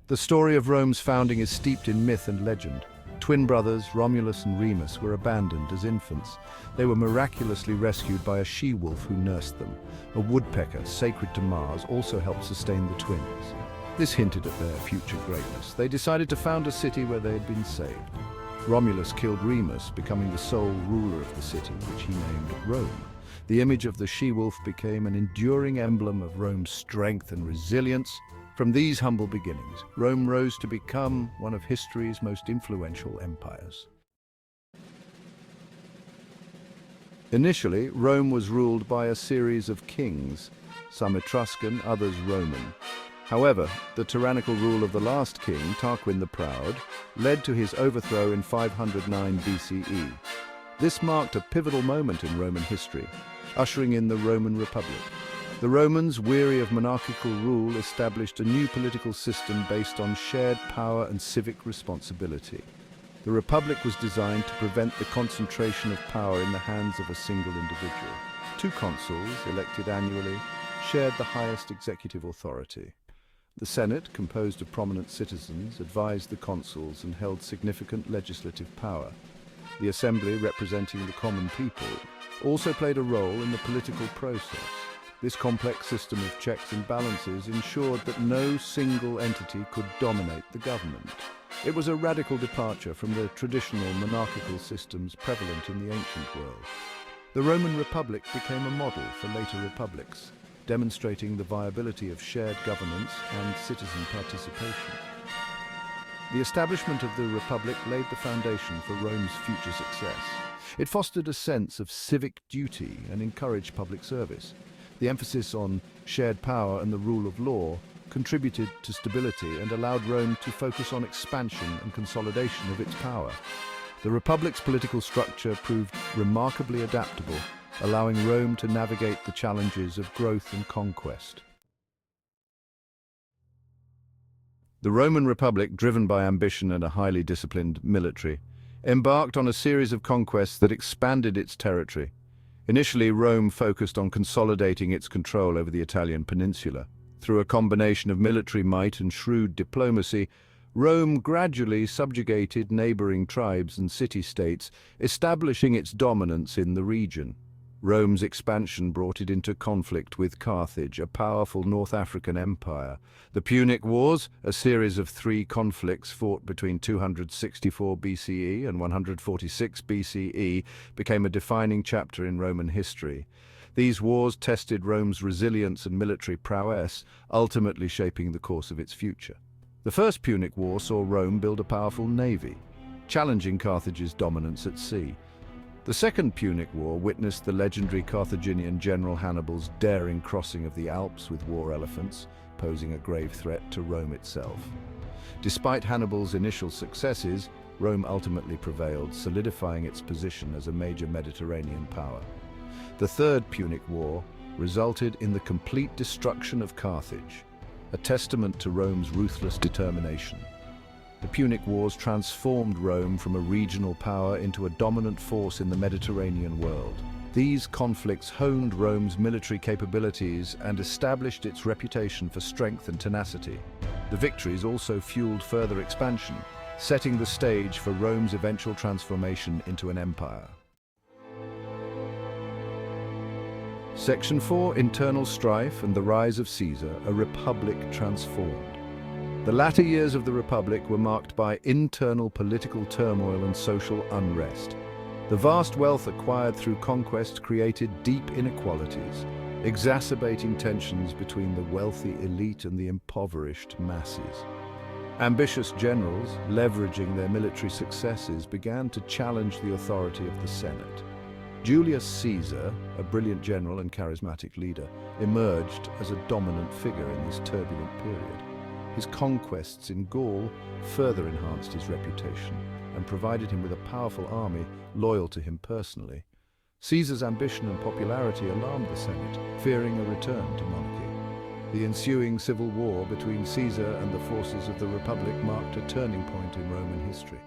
The story of Rome's founding is steeped in myth and legend. Twin brothers, Romulus and Remus, were abandoned as infants. They were miraculously rescued by a she-wolf who nursed them. A woodpecker, sacred to Mars, also helped sustain the twins. This hinted at their future greatness. They decided to found a city where they had been saved. Romulus killed Remus, becoming the sole ruler of the city, which he named Rome. The image of the she-wolf became an enduring emblem of Rome's strength and resilience. From these humble beginnings, Rome rose to become one of history's most influential empires. Initially, Rome was ruled by a series of kings, some Etruscan, others Roman. However, the tyrannical rule of the last king, Tarquin the Proud, led to his overthrow in 509 BCE. This marked a pivotal moment in Roman history, ushering in the Roman Republic. The Romans, weary of monarchical rule, established a new political system based on shared power and civic responsibility. The Republic was designed to prevent the concentration of power in the hands of a single individual. Two consuls, elected annually, shared the highest executive authority. The Senate, composed of prominent citizens, advised the consuls and held significant legislative power. The Assembly, representing the common people, also played a role in the political process. This complex system of checks and balances ensured that no single entity could dominate the government. It was a radical departure from the traditional monarchical systems prevalent in the ancient world. The Roman Republic became a model for later republics, demonstrating the viability of shared governance and citizen participation. The establishment of the Republic laid the foundation for Rome's future success. It fostered a sense of civic duty and encouraged public service. The emphasis on shared power and the rule of law contributed to stability and allowed Rome to focus on expansion and consolidation of its power. The Republic's political structure proved remarkably adaptable, allowing Rome to navigate the challenges of growth and conquest. The Roman Republic, driven by ambition and a highly disciplined military, embarked on a series of conquests that expanded its territory. Initially, Rome focused on consolidating its control over the Italian peninsula. Through a combination of military might and shrewd diplomacy, Rome gradually subjugated neighboring tribes and city-states, establishing its dominance in the region. Rome's expansion brought it into conflict with Carthage, a powerful North African empire. The Punic Wars, a series of 3 conflicts fought between 264 BCE and 146 BCE, became a defining chapter in Roman history. These wars tested Rome's resilience and military prowess, ultimately shaping the course of its future. The First Punic War saw Rome build a powerful navy, challenging Carthage's dominance at sea. The Second Punic War witnessed the legendary Carthaginian general Hannibal's daring crossing of the Alps with war elephants, posing a grave threat to Rome itself. Despite Hannibal's initial successes, Rome ultimately prevailed, solidifying its position as a major Mediterranean power. The Third Punic War resulted in the complete destruction of Carthage, a testament to Rome's ruthless determination. The Punic Wars transformed Rome from a regional power into a dominant force in the Mediterranean world. These conflicts honed Rome's military capabilities and established its reputation for strength and tenacity. The victories also fueled further expansion, setting the stage for Rome's eventual transformation into an empire. Section 4: Internal Strife and the Rise of Caesar, a Republic Transformed. The latter years of the Republic were marked by internal political turmoil and social unrest. The vast wealth acquired through conquest created deep inequalities, exacerbating tensions between the wealthy elite and the impoverished masses. Ambitious generals, leveraging their military successes, began to challenge the authority of the Senate. Julius Caesar, a brilliant general and charismatic leader, emerged as a dominant figure in this turbulent period. His conquests in Gaul further enhanced his reputation and provided him with a powerful army loyal to him personally. Caesar's ambition and popularity alarmed the Senate, fearing a return to monarchy. The ensuing civil war between Caesar and the forces of the Republic marked a turning point in Roman history.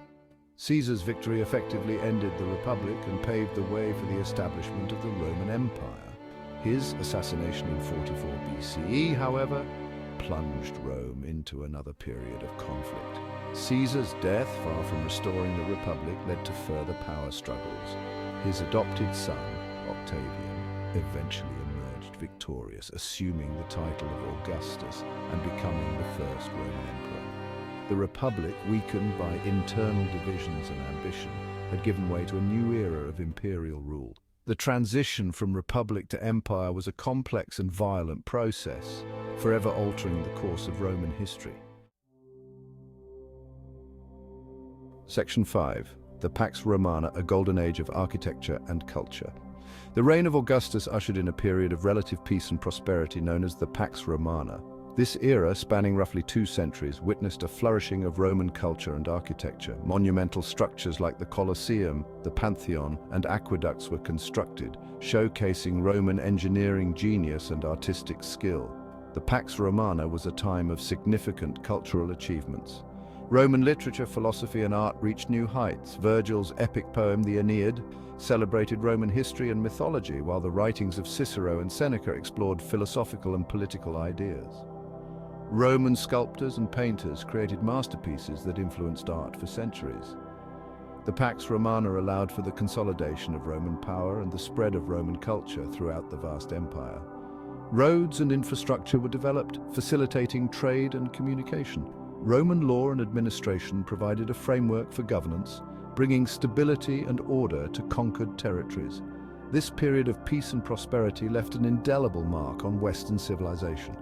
Caesar's victory effectively ended the Republic and paved the way for the establishment of the Roman Empire. His assassination in 44 BCE, however, plunged Rome into another period of conflict. Caesar's death, far from restoring the Republic, led to further power struggles. His adopted son, Octavian, eventually emerged victorious, assuming the title of Augustus and becoming the first Roman emperor. The Republic, weakened by internal divisions and ambition, had given way to a new era of imperial rule. The transition from Republic to Empire was a complex and violent process, forever altering the course of Roman history. Section 5. The Pax Romana, a golden age of architecture and culture. The reign of Augustus ushered in a period of relative peace and prosperity known as the Pax Romana. This era, spanning roughly 2 centuries, witnessed a flourishing of Roman culture and architecture. Monumental structures like the Colosseum, the Pantheon, and aqueducts were constructed, showcasing Roman engineering genius and artistic skill. The Pax Romana was a time of significant cultural achievements. Roman literature, philosophy, and art reached new heights. Virgil's epic poem, the Aeneid, celebrated Roman history and mythology, while the writings of Cicero and Seneca explored philosophical and political ideas. Roman sculptors and painters created masterpieces that influenced art for centuries. The Pax Romana allowed for the consolidation of Roman power and the spread of Roman culture throughout the vast empire. Roads and infrastructure were developed, facilitating trade and communication. Roman law and administration provided a framework for governance, bringing stability and order to conquered territories. This period of peace and prosperity left an indelible mark on Western civilization.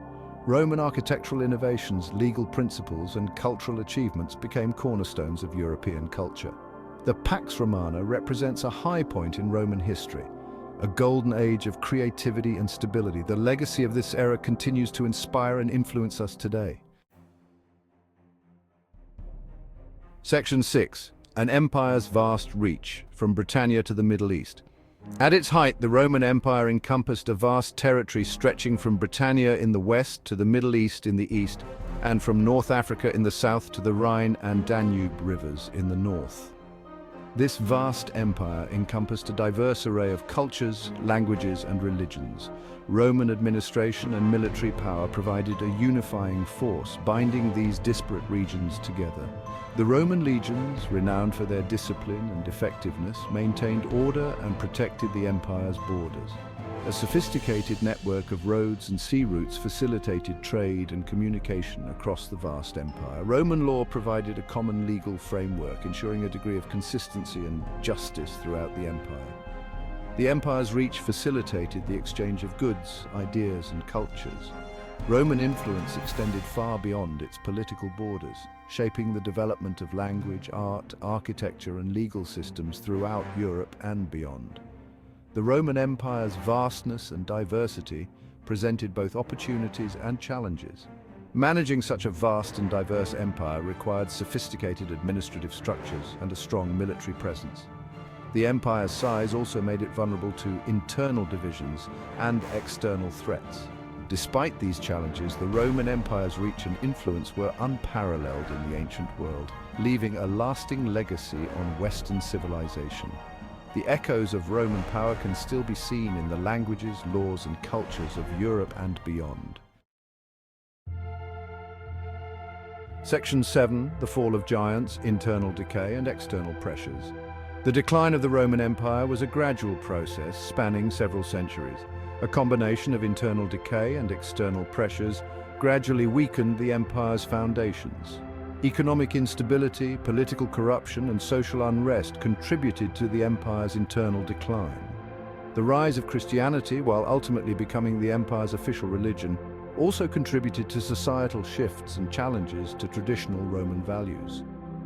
Roman architectural innovations, legal principles, and cultural achievements became cornerstones of European culture. The Pax Romana represents a high point in Roman history, a golden age of creativity and stability. The legacy of this era continues to inspire and influence us today. Section 6. An empire's vast reach, from Britannia to the Middle East. At its height, the Roman Empire encompassed a vast territory stretching from Britannia in the west to the Middle East in the east, and from North Africa in the south to the Rhine and Danube rivers in the north. This vast empire encompassed a diverse array of cultures, languages, and religions. Roman administration and military power provided a unifying force, binding these disparate regions together. The Roman legions, renowned for their discipline and effectiveness, maintained order and protected the empire's borders. A sophisticated network of roads and sea routes facilitated trade and communication across the vast empire. Roman law provided a common legal framework, ensuring a degree of consistency and justice throughout the empire. The empire's reach facilitated the exchange of goods, ideas, and cultures. Roman influence extended far beyond its political borders, shaping the development of language, art, architecture, and legal systems throughout Europe and beyond. The Roman Empire's vastness and diversity presented both opportunities and challenges. Managing such a vast and diverse empire required sophisticated administrative structures and a strong military presence. The empire's size also made it vulnerable to internal divisions and external threats. Despite these challenges, the Roman Empire's reach and influence were unparalleled in the ancient world, leaving a lasting legacy on Western civilization. The echoes of Roman power can still be seen in the languages, laws, and cultures of Europe and beyond. Section 7. The Fall of Giants, Internal Decay and External Pressures. The decline of the Roman Empire was a gradual process spanning several centuries. A combination of internal decay and external pressures gradually weakened the empire's foundations. Economic instability, political corruption, and social unrest contributed to the empire's internal decline. The rise of Christianity, while ultimately becoming the empire's official religion, also contributed to societal shifts and challenges to traditional Roman values.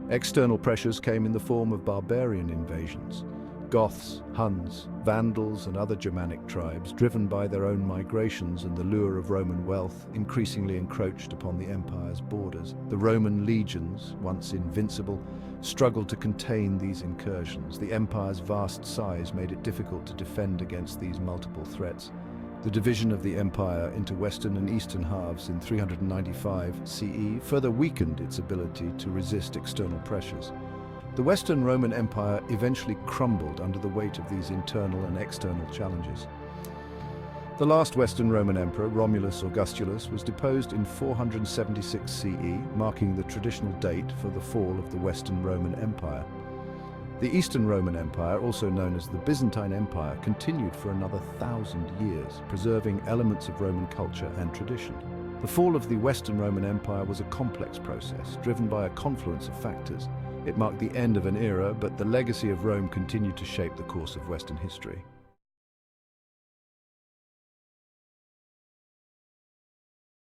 External pressures came in the form of barbarian invasions. Goths, Huns, Vandals, and other Germanic tribes, driven by their own migrations and the lure of Roman wealth, increasingly encroached upon the empire's borders. The Roman legions, once invincible, struggled to contain these incursions. The empire's vast size made it difficult to defend against these multiple threats. The division of the empire into western and eastern halves in 395 CE further weakened its ability to resist external pressures. The Western Roman Empire eventually crumbled under the weight of these internal and external challenges. The last Western Roman emperor, Romulus Augustulus, was deposed in 476 CE, marking the traditional date for the fall of the Western Roman Empire. The Eastern Roman Empire, also known as the Byzantine Empire, continued for another 1,000 years, preserving elements of Roman culture and tradition. The fall of the Western Roman Empire was a complex process, driven by a confluence of factors. It marked the end of an era, but the legacy of Rome continued to shape the course of Western history.